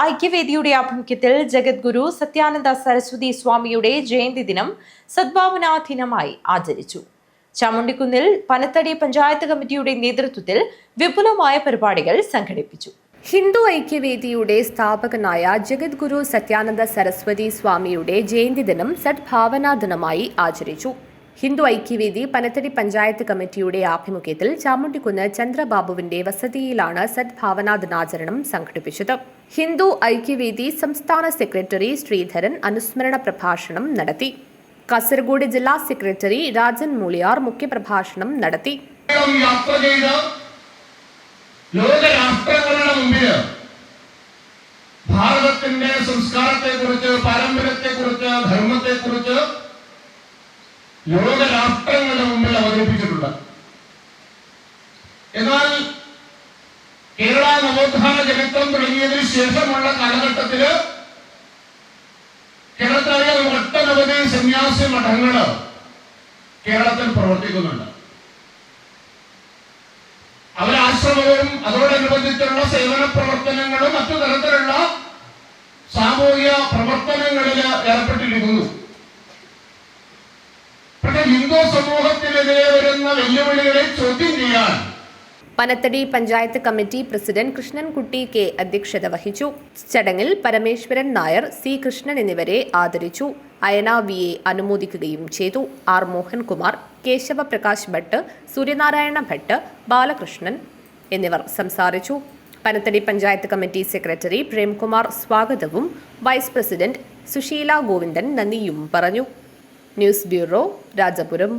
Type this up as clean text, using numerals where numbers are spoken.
ഐക്യവേദിയുടെ ആഭിമുഖ്യത്തിൽ ജഗദ്ഗുരു സത്യാനന്ദ സരസ്വതി സ്വാമിയുടെ ജയന്തി ദിനം സദ്ഭാവനാ ദിനമായി ആചരിച്ചു. ചാമുണ്ടിക്കുന്നിൽ പനത്തടി പഞ്ചായത്ത് കമ്മിറ്റിയുടെ നേതൃത്വത്തിൽ വിപുലമായ പരിപാടികൾ സംഘടിപ്പിച്ചു. ഹിന്ദു ഐക്യവേദിയുടെ സ്ഥാപകനായ ജഗദ്ഗുരു സത്യാനന്ദ സരസ്വതി സ്വാമിയുടെ ജയന്തി ദിനം സദ്ഭാവനാ ദിനമായി ആചരിച്ചു. ഹിന്ദു ഐക്യവേദി പനത്തടി പഞ്ചായത്ത് കമ്മിറ്റിയുടെ ആഭിമുഖ്യത്തിൽ ചാമുണ്ടിക്കുന്ന് ചന്ദ്രബാബുവിന്റെ വസതിയിലാണ് സദ്ഭാവനാ ദിനാചരണം സംഘടിപ്പിച്ചത്. ഹിന്ദു ഐക്യവേദി സംസ്ഥാന സെക്രട്ടറി ശ്രീധരൻ അനുസ്മരണ പ്രഭാഷണം നടത്തി. കാസർഗോഡ് ജില്ലാ സെക്രട്ടറി രാജൻ മൂളിയാർ മുഖ്യപ്രഭാഷണം നടത്തി. ലോകരാഷ്ട്രങ്ങളുടെ മുമ്പിൽ ഭാരതത്തിന്റെ സംസ്കാരത്തെക്കുറിച്ച്, പാരമ്പര്യത്തെക്കുറിച്ച്, ധർമ്മത്തെക്കുറിച്ച് ലോകരാഷ്ട്രങ്ങളുടെ മുമ്പിൽ അവതരിപ്പിച്ചിട്ടുണ്ട്. എന്നാൽ കേരള നവോത്ഥാന ചരിത്രം തുടങ്ങിയതിനു ശേഷമുള്ള കാലഘട്ടത്തില് കേരളത്തിലറിയാം ഒട്ടനവധി സന്യാസി മഠങ്ങള് കേരളത്തിൽ പ്രവർത്തിക്കുന്നുണ്ട്. അവരാശ്രമവും അതോടനുബന്ധിച്ചുള്ള സേവന പ്രവർത്തനങ്ങളും മറ്റു തരത്തിലുള്ള സാമൂഹിക പ്രവർത്തനങ്ങളിൽ ഏർപ്പെട്ടിരിക്കുന്നു. പക്ഷേ ഹിന്ദു സമൂഹത്തിനെതിരെ വരുന്ന വെല്ലുവിളികളെ ചോദ്യം ചെയ്യാൻ Panathady panchayat committee president Krishnankutty K അധ്യക്ഷത വഹിച്ചു. ചടങ്ങിൽ പരമേശ്വരൻ നായർ, സി കൃഷ്ണൻ എന്നിവരെ ആദരിച്ചു. അയന വിയെ അനുമോദിക്കുകയും ചെയ്തു. ആർ മോഹൻകുമാർ, കേശവ പ്രകാശ് ഭട്ട്, സൂര്യനാരായണ ഭട്ട്, ബാലകൃഷ്ണൻ എന്നിവർ സംസാരിച്ചു. പനത്തടി പഞ്ചായത്ത് കമ്മിറ്റി സെക്രട്ടറി പ്രേംകുമാർ സ്വാഗതവും വൈസ് പ്രസിഡന്റ് സുശീല ഗോവിന്ദൻ നന്ദിയും പറഞ്ഞു. News bureau, Rajapuram.